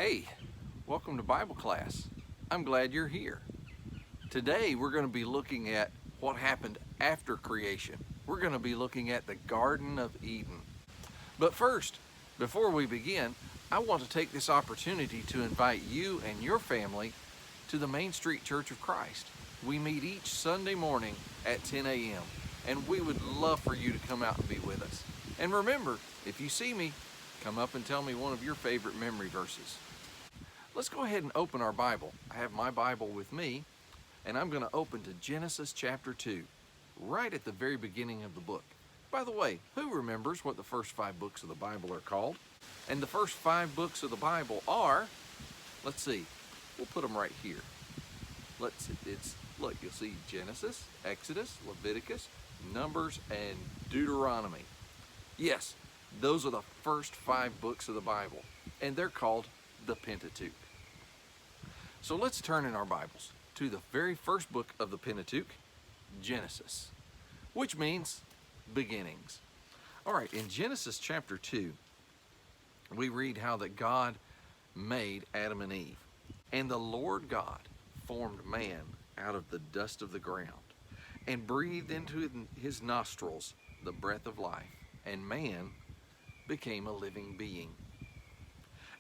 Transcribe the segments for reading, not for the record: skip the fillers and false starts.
Hey, welcome to Bible class. I'm glad you're here. Today we're going to be looking at what happened after creation. We're going to be looking at the Garden of Eden. But first, before we begin, I want to take this opportunity to invite you and your family to the Main Street Church of Christ. We meet each Sunday morning at 10 a.m. and we would love for you to come out and be with us. And remember, if you see me, come up and tell me one of your favorite memory verses. Let's go ahead and open our Bible. I have my Bible with me, and I'm going to open to Genesis chapter 2, right at the very beginning of the book. By the way, who remembers what the first 5 books of the Bible are called? And the first 5 books of the Bible are, let's see, we'll put them right here. Look, you'll see Genesis, Exodus, Leviticus, Numbers, and Deuteronomy. Yes, those are the first 5 books of the Bible, and they're called the Pentateuch. So let's turn in our Bibles to the very first book of the Pentateuch, Genesis, which means beginnings. All right, in Genesis chapter 2, we read how that God made Adam and Eve. And the Lord God formed man out of the dust of the ground and breathed into his nostrils the breath of life, and man became a living being.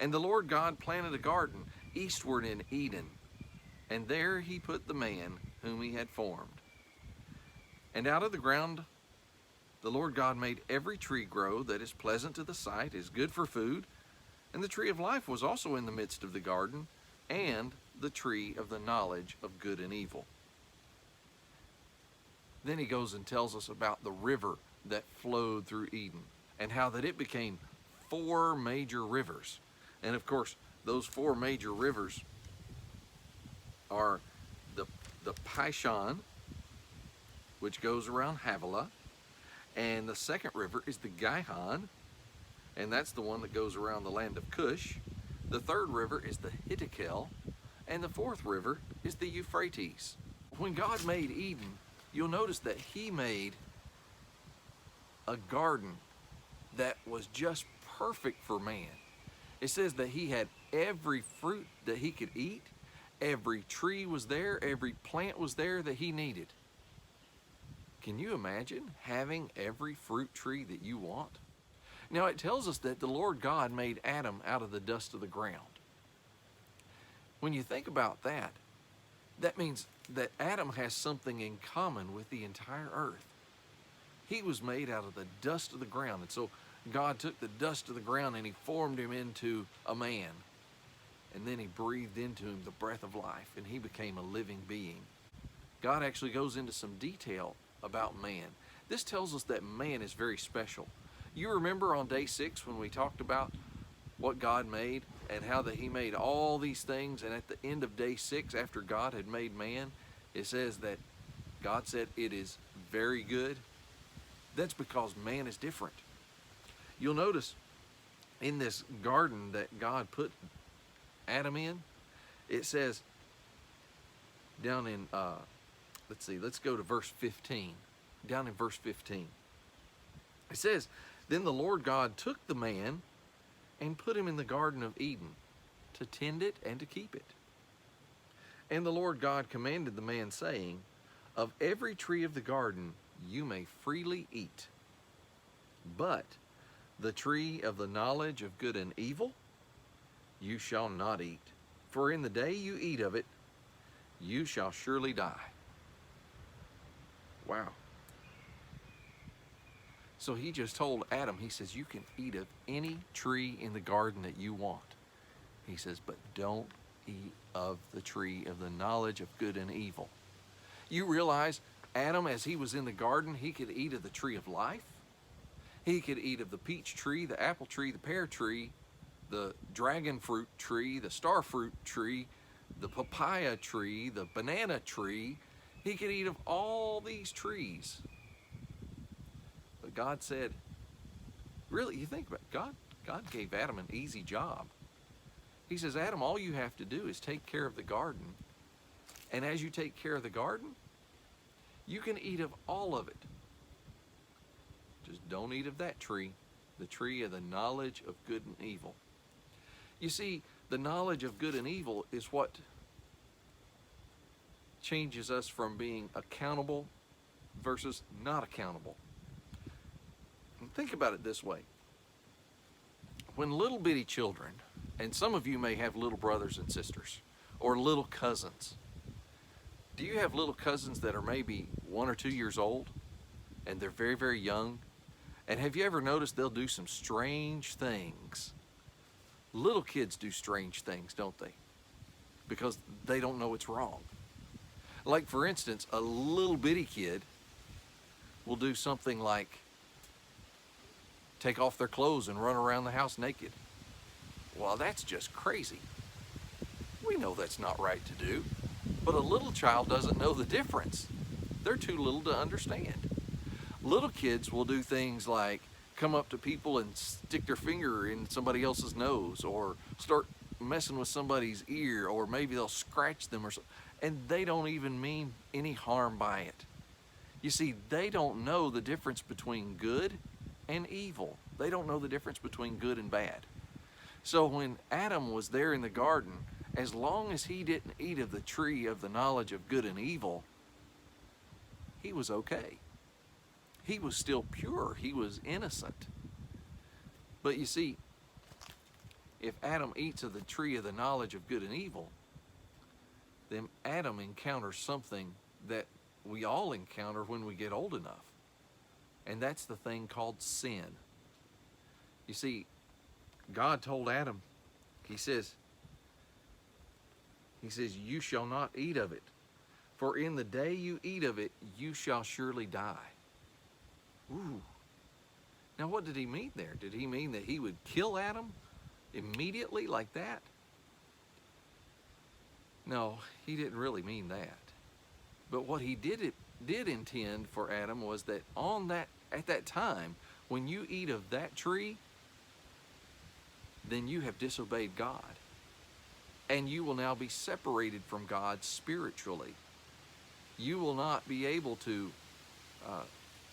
And the Lord God planted a garden eastward in Eden, and there he put the man whom he had formed. And out of the ground the Lord God made every tree grow that is pleasant to the sight, is good for food, and the tree of life was also in the midst of the garden, and the tree of the knowledge of good and evil. Then he goes and tells us about the river that flowed through Eden, and how that it became 4 major rivers. And of course, those 4 major rivers are the Pishon, which goes around Havilah, and the second river is the Gihon, and that's the one that goes around the land of Cush. The third river is the Hiddekel, and the fourth river is the Euphrates. When God made Eden, you'll notice that he made a garden that was just perfect for man. It says that he had every fruit that he could eat. Every tree was there. Every plant was there that he needed. Can you imagine having every fruit tree that you want? Now it tells us that the Lord God made Adam out of the dust of the ground. When you think about that, that means that Adam has something in common with the entire earth. He was made out of the dust of the ground, and so God took the dust of the ground and he formed him into a man. And then he breathed into him the breath of life, and he became a living being. God actually goes into some detail about man. This tells us that man is very special. You remember on day 6 when we talked about what God made and how that he made all these things, and at the end of day 6, after God had made man, it says that God said it is very good. That's because man is different. You'll notice in this garden that God put Adam in, it says down in, let's go to verse 15. Down in verse 15. It says, "Then the Lord God took the man and put him in the Garden of Eden to tend it and to keep it. And the Lord God commanded the man, saying, Of every tree of the garden you may freely eat, but the tree of the knowledge of good and evil you shall not eat. For in the day you eat of it, you shall surely die." Wow. So he just told Adam, he says, you can eat of any tree in the garden that you want. He says, but don't eat of the tree of the knowledge of good and evil. You realize Adam, as he was in the garden, he could eat of the tree of life. He could eat of the peach tree, the apple tree, the pear tree, the dragon fruit tree, the star fruit tree, the papaya tree, the banana tree. He could eat of all these trees. But God said, really, you think about it, God gave Adam an easy job. He says, Adam, all you have to do is take care of the garden. And as you take care of the garden, you can eat of all of it. Just don't eat of that tree, the tree of the knowledge of good and evil. You see, The knowledge of good and evil is what changes us from being accountable versus not accountable. And think about it this way. When little bitty children, and some of you may have little brothers and sisters, or little cousins. Do you have little cousins that are maybe 1 or 2 years old, and they're very, very young? And have you ever noticed they'll do some strange things? Little kids do strange things, don't they? Because they don't know it's wrong. Like, for instance, a little bitty kid will do something like take off their clothes and run around the house naked. Well, that's just crazy. We know that's not right to do, but a little child doesn't know the difference. They're too little to understand. Little kids will do things like come up to people and stick their finger in somebody else's nose, or start messing with somebody's ear, or maybe they'll scratch them or something, and they don't even mean any harm by it. You see, they don't know the difference between good and evil. They don't know the difference between good and bad. So when Adam was there in the garden, as long as he didn't eat of the tree of the knowledge of good and evil, he was okay. He was still pure. He was innocent. But you see, if Adam eats of the tree of the knowledge of good and evil, then Adam encounters something that we all encounter when we get old enough. And that's the thing called sin. You see, God told Adam, he says, you shall not eat of it, for in the day you eat of it, you shall surely die. Ooh. Now what did he mean there? Did he mean that he would kill Adam immediately like that? No, he didn't really mean that. But what he did intend for Adam was that at that time, when you eat of that tree, then you have disobeyed God. And you will now be separated from God spiritually. You will not be able to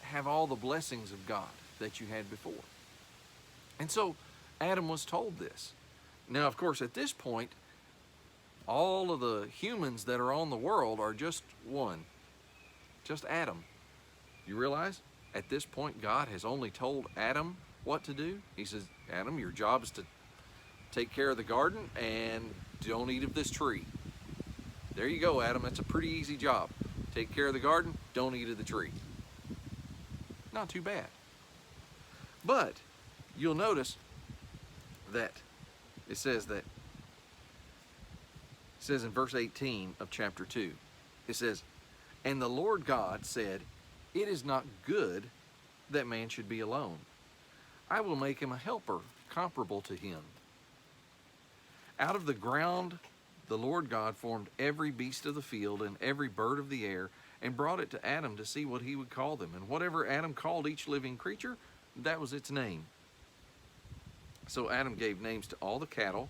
have all the blessings of God that you had before. And so Adam was told this. Now, of course, at this point, all of the humans that are on the world are just one, just Adam. You realize? At this point, God has only told Adam what to do. He says, Adam, your job is to take care of the garden and don't eat of this tree. There you go, Adam. That's a pretty easy job. Take care of the garden, don't eat of the tree. Not too bad. But you'll notice that it says in verse 18 of chapter 2, it says, and the Lord God said, it is not good that man should be alone. I will make him a helper comparable to him. Out of the ground the Lord God formed every beast of the field and every bird of the air, and brought it to Adam to see what he would call them. And whatever Adam called each living creature, that was its name. So Adam gave names to all the cattle,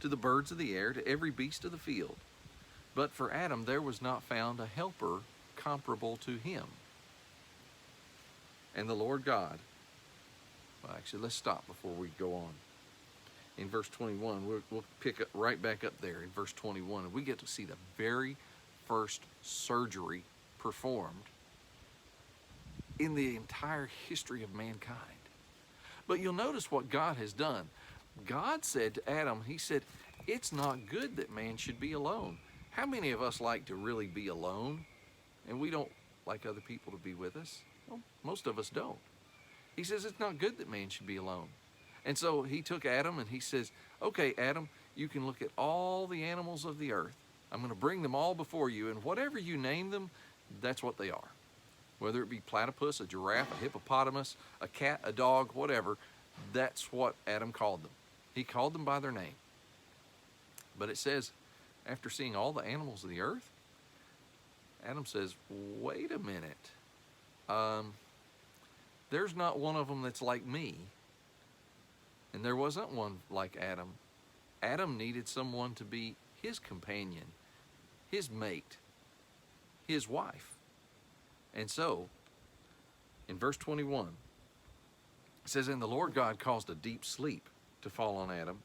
to the birds of the air, to every beast of the field. But for Adam there was not found a helper comparable to him. And the Lord God, well, actually, let's stop before we go on. In verse 21, we'll pick up right back up there in verse 21, and we get to see the very first surgery performed in the entire history of mankind. But you'll notice what God has done. God said to Adam, he said, it's not good that man should be alone. How many of us like to really be alone, and we don't like other people to be with us? Well, most of us don't. He says it's not good that man should be alone. And so he took Adam and he says, okay, Adam, you can look at all the animals of the earth. I'm going to bring them all before you, and whatever you name them, that's what they are. Whether it be platypus, a giraffe, a hippopotamus, a cat, a dog, whatever, that's what Adam called them. He called them by their name. But it says, after seeing all the animals of the earth, Adam says, wait a minute. There's not one of them that's like me. And there wasn't one like Adam. Adam needed someone to be his companion, his mate, his wife. And so, in verse 21, it says, and the Lord God caused a deep sleep to fall on Adam,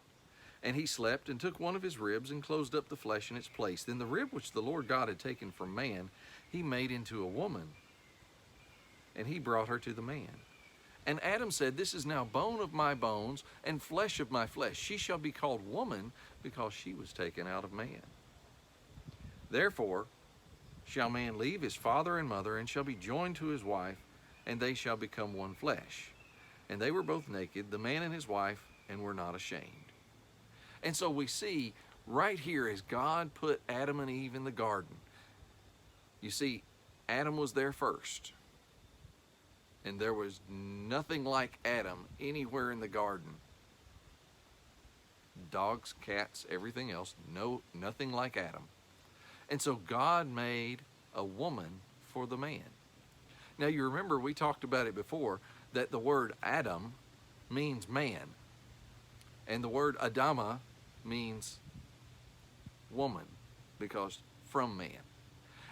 And he slept and took one of his ribs and closed up the flesh in its place. Then the rib which the Lord God had taken from man, he made into a woman, and he brought her to the man. And Adam said, This is now bone of my bones and flesh of my flesh. She shall be called woman, because she was taken out of man. Therefore shall man leave his father and mother, and shall be joined to his wife, and they shall become one flesh. And they were both naked, the man and his wife, and were not ashamed. And so we see right here, as God put Adam and Eve in the garden, you see, Adam was there first. And there was nothing like Adam anywhere in the garden. Dogs, cats, everything else, nothing like Adam. And so God made a woman for the man. Now you remember we talked about it before, that the word Adam means man. And the word Adama means woman, because from man.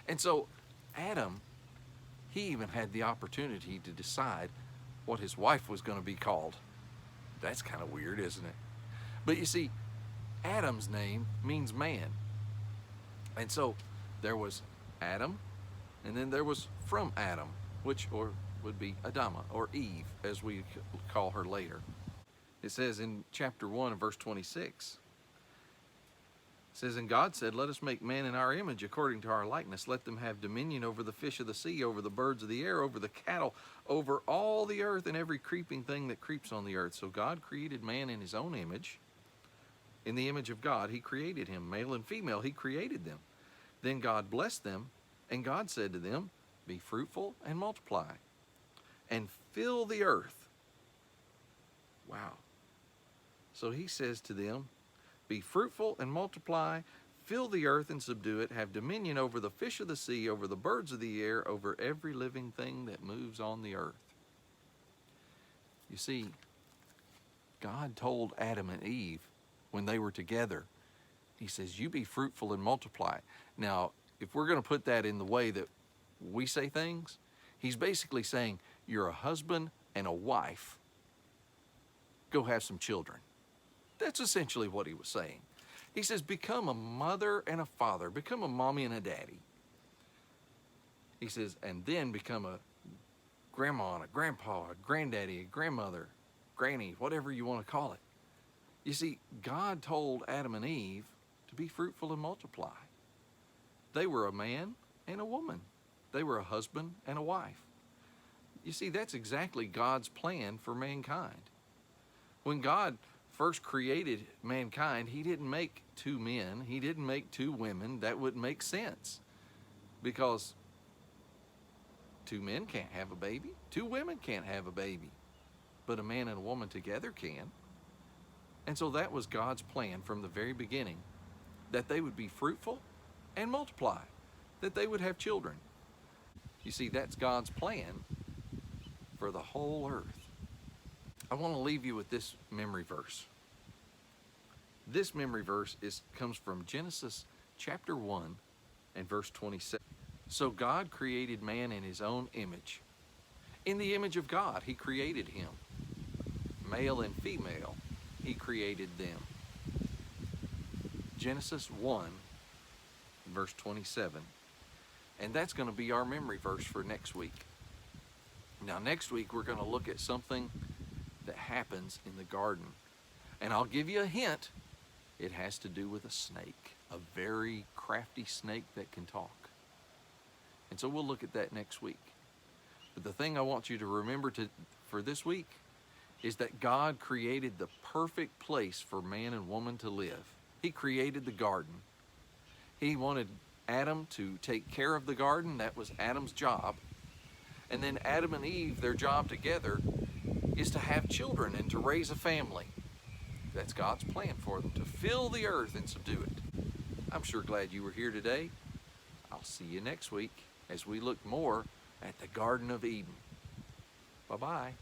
And so Adam, he even had the opportunity to decide what his wife was going to be called. That's kind of weird, isn't it? But you see, Adam's name means man. And so there was Adam, and then there was from Adam, which would be Adama, or Eve, as we call her later. It says in chapter 1 and verse 26, it says, And God said, Let us make man in our image, according to our likeness. Let them have dominion over the fish of the sea, over the birds of the air, over the cattle, over all the earth, and every creeping thing that creeps on the earth. So God created man in his own image. In the image of God, he created him. Male and female, he created them. Then God blessed them, and God said to them, Be fruitful and multiply, and fill the earth. Wow. So he says to them, Be fruitful and multiply, fill the earth and subdue it, have dominion over the fish of the sea, over the birds of the air, over every living thing that moves on the earth. You see, God told Adam and Eve when they were together, he says, You be fruitful and multiply. Now, if we're going to put that in the way that we say things, he's basically saying, you're a husband and a wife. Go have some children. That's essentially what he was saying. He says, become a mother and a father. Become a mommy and a daddy. He says, and then become a grandma and a grandpa, a granddaddy, a grandmother, granny, whatever you want to call it. You see, God told Adam and Eve to be fruitful and multiply. They were a man and a woman. They were a husband and a wife. You see, that's exactly God's plan for mankind. When God first created mankind, he didn't make two men, he didn't make two women. That wouldn't make sense, because two men can't have a baby, two women can't have a baby, but a man and a woman together can. And so that was God's plan from the very beginning, that they would be fruitful and multiply, that they would have children. You see, that's God's plan for the whole earth. I want to leave you with this memory verse. This memory verse comes from Genesis chapter 1 and verse 27. So God created man in his own image. In the image of God, he created him. Male and female, he created them. Genesis 1, verse 27. And that's going to be our memory verse for next week. Now, next week, we're going to look at something that happens in the garden. And I'll give you a hint. It has to do with a snake, a very crafty snake that can talk. And so we'll look at that next week. But the thing I want you to remember for this week is that God created the perfect place for man and woman to live. He created the garden. He wanted Adam to take care of the garden. That was Adam's job. And then Adam and Eve, their job together is to have children and to raise a family. That's God's plan for them, to fill the earth and subdue it. I'm sure glad you were here today. I'll see you next week as we look more at the Garden of Eden. Bye-bye.